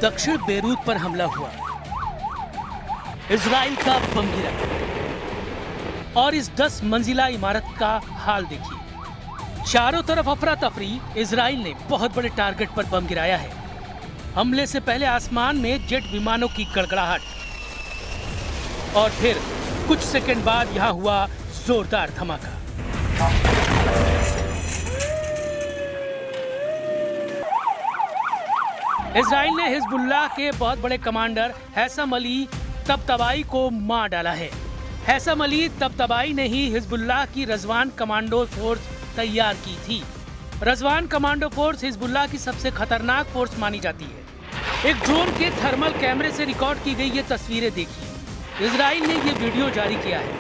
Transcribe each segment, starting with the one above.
दक्षिण बेरूत पर हमला हुआ, इजराइल का बम गिरा और इस 10 मंजिला इमारत का हाल देखिए। चारों तरफ अफरा तफरी। इजराइल ने बहुत बड़े टारगेट पर बम गिराया है। हमले से पहले आसमान में जेट विमानों की गड़गड़ाहट और फिर कुछ सेकंड बाद यहां हुआ जोरदार धमाका। इजराइल ने हिजबुल्लाह के बहुत बड़े कमांडर हैसम अली तबतबाई को मार डाला है। हैसम अली तबतबाई ने ही हिजबुल्लाह की रज़वान कमांडो फोर्स तैयार की थी। रज़वान कमांडो फोर्स हिजबुल्लाह की सबसे खतरनाक फोर्स मानी जाती है। एक ड्रोन के थर्मल कैमरे से रिकॉर्ड की गई ये तस्वीरें देखिए। इजराइल ने ये वीडियो जारी किया है।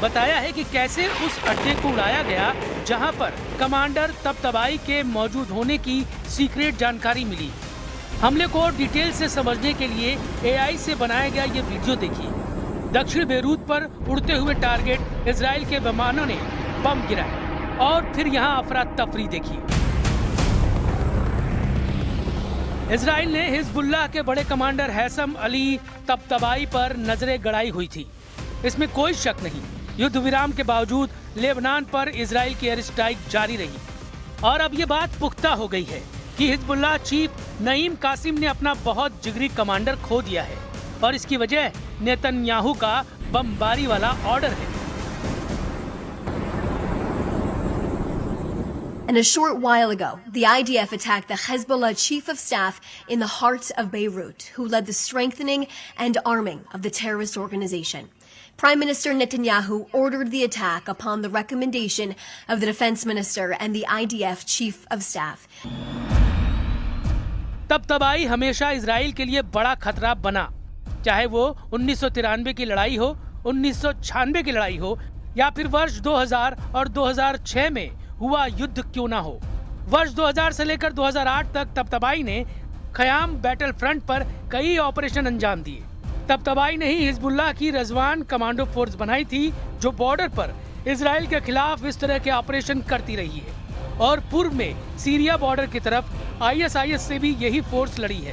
बताया है कि कैसे उस अड्डे को उड़ाया गया जहां पर कमांडर तबतबाई के मौजूद होने की सीक्रेट जानकारी मिली। हमले को डिटेल से समझने के लिए AI से बनाया गया ये वीडियो देखिए। दक्षिण बेरूत पर उड़ते हुए टारगेट इजराइल के विमानों ने बम गिराए और फिर यहाँ अफरा तफरी देखिए। इजराइल ने हिजबुल्लाह के बड़े कमांडर हैसम अली तबतबाई पर नजरें गड़ाई हुई थी, इसमें कोई शक नहीं। युद्ध विराम के बावजूद लेबनान पर इजराइल की एयर स्ट्राइक जारी रही और अब ये बात पुख्ता हो गई है कि हिजबुल्लाह चीफ नईम कासिम ने अपना बहुत जिगरी कमांडर खो दिया है और इसकी वजह नेतन्याहू का बमबारी वाला ऑर्डर है। And a short while ago, the IDF attacked the Hezbollah chief of staff in the heart of Beirut, who led the strengthening and arming of the terrorist organization. Prime Minister Netanyahu ordered the attack upon the recommendation of the defense minister and the IDF chief of staff. तबतबाई हमेशा Israel के लिए बड़ा खतरा बना, चाहे वो 1993 की लड़ाई हो, 1996 की लड़ाई हो या फिर वर्ष 2000 और 2006 में हुआ युद्ध क्यों ना हो। वर्ष 2000 से लेकर 2008 तक तबतबाई ने ख़याम बैटल फ्रंट पर कई ऑपरेशन अंजाम दिए। तबतबाई ने ही हिजबुल्लाह की रज़वान कमांडो फोर्स बनाई थी जो बॉर्डर पर इजराइल के खिलाफ इस तरह के ऑपरेशन करती रही है और पूर्व में सीरिया बॉर्डर की तरफ ISIS से भी यही फोर्स लड़ी है।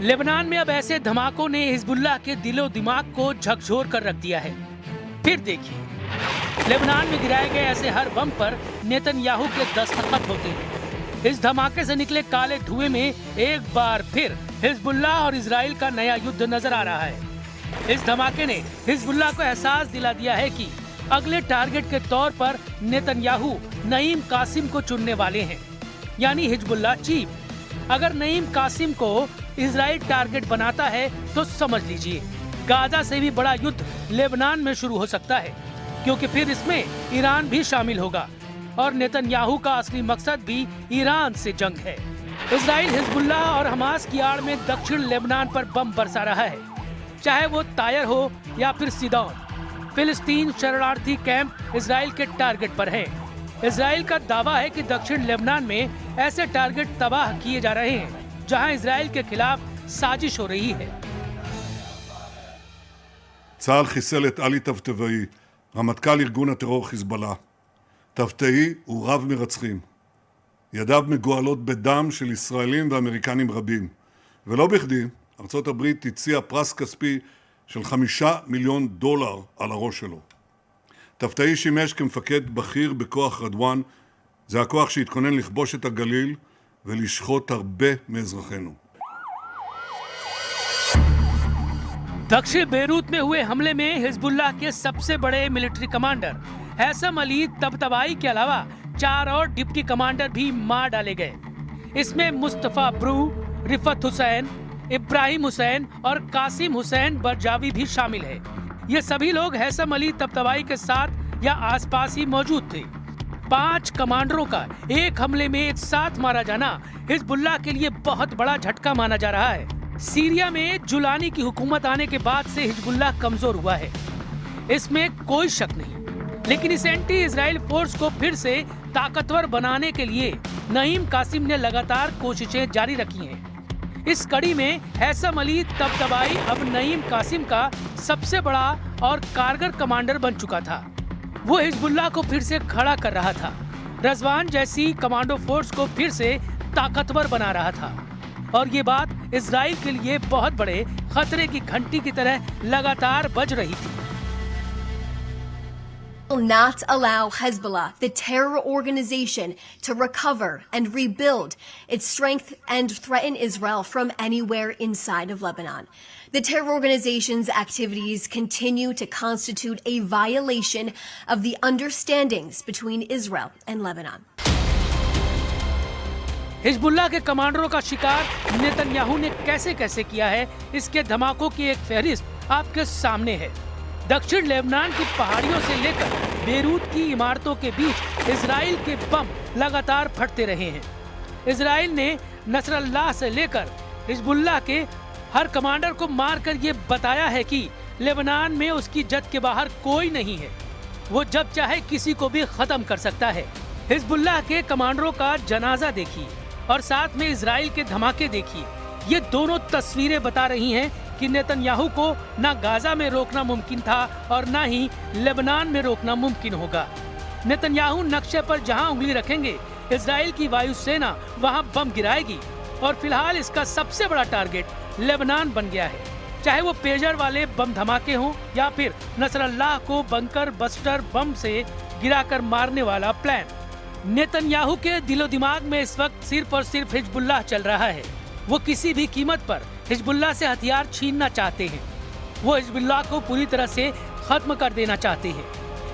लेबनान में अब ऐसे धमाकों ने हिजबुल्लाह के दिलो दिमाग को झकझोर कर रख दिया है। फिर देखिए, लेबनान में गिराए गए ऐसे हर बम पर नेतन्याहू के दस्तखत होते हैं। इस धमाके से निकले काले धुएं में एक बार फिर हिजबुल्लाह और इजराइल का नया युद्ध नजर आ रहा है। इस धमाके ने हिजबुल्लाह को एहसास दिला दिया है कि अगले टारगेट के तौर पर नेतन्याहू नईम कासिम को चुनने वाले हैं, यानी हिजबुल्लाह चीफ। अगर नईम कासिम को इजराइल टारगेट बनाता है तो समझ लीजिए गाजा से भी बड़ा युद्ध लेबनान में शुरू हो सकता है, क्योंकि फिर इसमें ईरान भी शामिल होगा और नेतन्याहू का असली मकसद भी ईरान से जंग है। इजराइल हिजबुल्लाह और हमास की आड़ में दक्षिण लेबनान पर बम बरसा रहा है, चाहे वो तायर हो या फिर सिदौन। फिलिस्तीन शरणार्थी कैंप इजराइल के टारगेट पर हैं। इजराइल का दावा है कि दक्षिण लेबनान में ऐसे टारगेट तबाह किए जा रहे हैं जहां इजराइल के खिलाफ साजिश हो रही है। צה"ל חיסל את עלי תבתבאי, רמטכ"ל ארגון הטרור חיזבאללה. תבתאי הוא רב מרצחים. ידיו מגואלות בדם של ישראלים ואמריקנים רבים. ולא בכדי, ארצות הברית הציעה פרס כספי של $5 מיליון על הראש שלו. תבתאי שימש כמפקד בכיר בכוח רדואן, זה הכוח שהתכונן לכבוש את הגליל ולשחוט הרבה מאזרחינו. दक्षिण बेरूत में हुए हमले में हिजबुल्लाह के सबसे बड़े मिलिट्री कमांडर हैसम अली तबतबाई के अलावा 4 और डिप्टी कमांडर भी मार डाले गए। इसमें मुस्तफा ब्रू, रिफत हुसैन, इब्राहिम हुसैन और कासिम हुसैन बरजावी भी शामिल है। ये सभी लोग हैसम अली तबतबाई के साथ या आसपास ही मौजूद थे। 5 कमांडरों का एक हमले में एक साथ मारा जाना हिजबुल्लाह के लिए बहुत बड़ा झटका माना जा रहा है। सीरिया में जुलानी की हुकूमत आने के बाद से हिजबुल्लाह कमजोर हुआ है, इसमें कोई शक नहीं। लेकिन इस एंटी इजराइल फोर्स को फिर से ताकतवर बनाने के लिए नईम कासिम ने लगातार कोशिशें जारी रखी हैं। इस कड़ी में हैसम अली तबतबाई अब नईम कासिम का सबसे बड़ा और कारगर कमांडर बन चुका था। वो हिजबुल्लाह को फिर से खड़ा कर रहा था, रजवान जैसी कमांडो फोर्स को फिर से ताकतवर बना रहा था, और ये बात इजराइल के लिए बहुत बड़े खतरे की घंटी की तरह लगातार बज रही थी। Will not allow Hezbollah, the terror organization, to recover and rebuild its strength and threaten Israel from anywhere inside of Lebanon. The terror organization's activities continue to constitute a violation of the understandings between Israel and Lebanon. Hezbollah के कमांडरों का शिकार Netanyahu ने कैसे कैसे किया है, इसके धमाकों की एक फहरिस्त आपके सामने है। दक्षिण लेबनान की पहाड़ियों से लेकर बेरूत की इमारतों के बीच इजराइल के बम लगातार फटते रहे हैं। इजराइल ने नसरल्लाह से लेकर हिजबुल्लाह के हर कमांडर को मारकर ये बताया है कि लेबनान में उसकी जद के बाहर कोई नहीं है, वो जब चाहे किसी को भी खत्म कर सकता है। हिजबुल्लाह के कमांडरों का जनाजा देखिए और साथ में इजराइल के धमाके देखिए। ये दोनों तस्वीरें बता रही हैं कि नेतन्याहू को ना गाजा में रोकना मुमकिन था और ना ही लेबनान में रोकना मुमकिन होगा। नेतन्याहू नक्शे पर जहां उंगली रखेंगे, इजराइल की वायुसेना वहां बम गिराएगी, और फिलहाल इसका सबसे बड़ा टारगेट लेबनान बन गया है। चाहे वो पेजर वाले बम धमाके हों या फिर नसरल्लाह को बंकर बस्टर बम से गिराकर मारने वाला प्लान। नेतन्याहू के दिलो दिमाग में इस वक्त सिर्फ और सिर्फ हिजबुल्लाह चल रहा है। वो किसी भी कीमत पर हिजबुल्लाह से हथियार छीनना चाहते हैं। वो हिजबुल्लाह को पूरी तरह से खत्म कर देना चाहते हैं।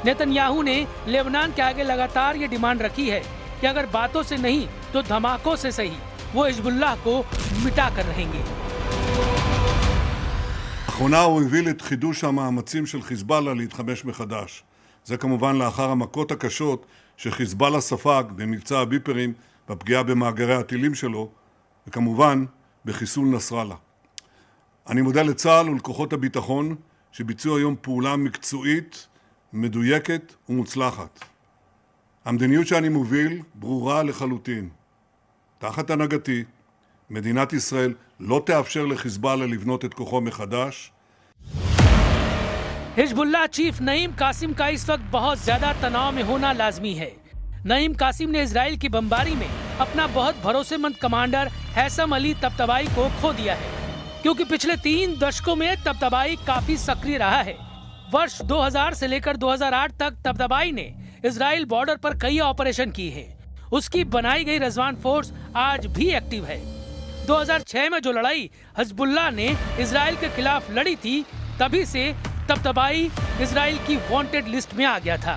नेतन्याहू ने लेबनान के आगे लगातार ये डिमांड रखी है कि अगर बातों से नहीं तो धमाकों से सही वो हिजबुल्लाह को मिटा कर रहेंगे। לאחרונה הוא הוביל את חידוש המאמצים של חיזבאללה להתחמש מחדש. זה כמובן לאחר המכות הקשות שחיזבאללה ספג במבצע הביפרים, בפגיעה במאגרי הטילים שלו, וכמובן בחיסול נסראללה. אני מודה לצה"ל ולכוחות הביטחון שביצעו היום פעולה מקצועית, מדויקת ומוצלחת. המדיניות שאני מוביל ברורה לחלוטין. תחת הנהגתי, מדינת ישראל לא תאפשר לחיזבאללה לבנות את כוחו מחדש. हिजबुल्लाह चीफ नईम कासिम का इस वक्त बहुत ज्यादा तनाव में होना लाजमी है। नईम कासिम ने इजराइल की बमबारी में अपना बहुत भरोसेमंद कमांडर हैसम अली तबतबाई को खो दिया है, क्योंकि पिछले 3 दशकों में तबतबाई काफी सक्रिय रहा है। वर्ष 2000 से लेकर 2008 तक तबतबाई ने इजराइल बॉर्डर पर कई ऑपरेशन किए हैं। उसकी बनाई गई रजवान फोर्स आज भी एक्टिव है। 2006 में जो लड़ाई हिजबुल्लाह ने इजराइल के खिलाफ लड़ी थी, तभी से तबतबाई इजराइल की वांटेड लिस्ट में आ गया था।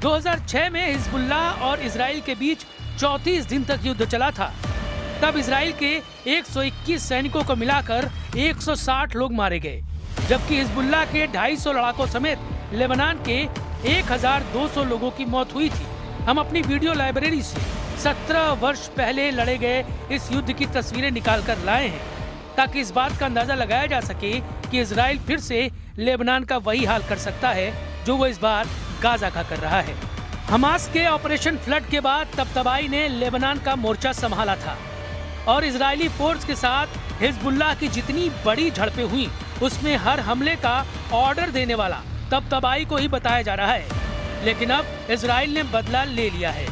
2006 में हिजबुल्लाह और इजराइल के बीच 34 दिन तक युद्ध चला था। तब इजराइल के 121 सैनिकों को मिलाकर 160 लोग मारे गए, जबकि हिजबुल्लाह के 250 लड़ाकों समेत लेबनान के 1200 लोगों की मौत हुई थी। हम अपनी वीडियो लाइब्रेरी से 17 वर्ष पहले लड़े गए इस युद्ध की तस्वीरें निकाल कर लाए हैं, ताकि इस बात का अंदाजा लगाया जा सके कि इजराइल फिर से लेबनान का वही हाल कर सकता है जो वो इस बार गाजा का कर रहा है। हमास के ऑपरेशन फ्लड के बाद तबतबाई ने लेबनान का मोर्चा संभाला था, और इजरायली फोर्स के साथ हिजबुल्लाह की जितनी बड़ी झड़पें हुई, उसमें हर हमले का ऑर्डर देने वाला तबतबाई को ही बताया जा रहा है। लेकिन अब इजराइल ने बदला ले लिया है,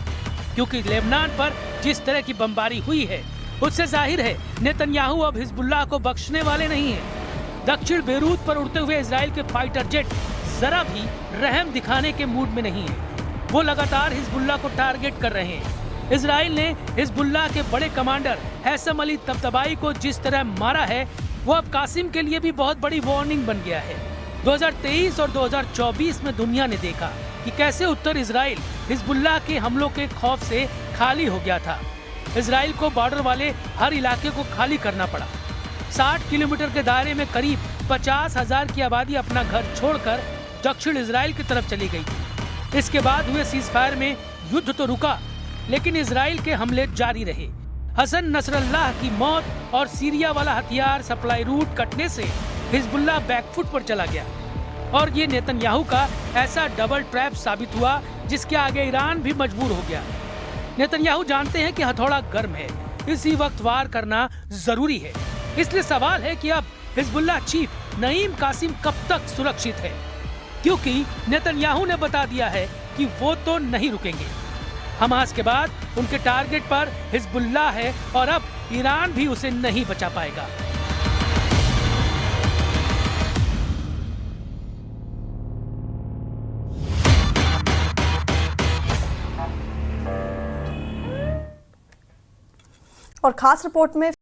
क्योंकि लेबनान पर जिस तरह की बमबारी हुई है, उससे जाहिर है नेतन्याहू अब हिजबुल्लाह को बख्शने वाले नहीं हैं। दक्षिण बेरूत पर उड़ते हुए इजराइल के फाइटर जेट जरा भी रहम दिखाने के मूड में नहीं है। वो लगातार हिजबुल्लाह को टारगेट कर रहे हैं। इजराइल ने हिजबुल्लाह के बड़े कमांडर हैसम अली तबतबाई को जिस तरह मारा है, वो अब कासिम के लिए भी बहुत बड़ी वार्निंग बन गया है। 2023 और 2024 में दुनिया ने देखा कि कैसे उत्तर इजराइल हिजबुल्लाह के हमलों के खौफ से खाली हो गया था। इजराइल को बॉर्डर वाले हर इलाके को खाली करना पड़ा। 60 किलोमीटर के दायरे में करीब 50,000 की आबादी अपना घर छोड़कर दक्षिण इजराइल की तरफ चली गई थी। इसके बाद हुए सीज फायर में युद्ध तो रुका, लेकिन इजराइल के हमले जारी रहे। हसन नसरल्लाह की मौत और सीरिया वाला हथियार सप्लाई रूट कटने से हिजबुल्लाह बैकफुट पर चला गया और ये नेतन्याहू का ऐसा डबल ट्रैप साबित हुआ जिसके आगे ईरान भी मजबूर हो गया। नेतन्याहू जानते हैं कि हथौड़ा गर्म है, इसी वक्त वार करना जरूरी है। इसलिए सवाल है कि अब हिजबुल्लाह चीफ नईम कासिम कब तक सुरक्षित है, क्योंकि नेतन्याहू ने बता दिया है कि वो तो नहीं रुकेंगे। हमास के बाद उनके टारगेट पर हिजबुल्लाह है और अब ईरान भी उसे नहीं बचा पाएगा। और खास रिपोर्ट में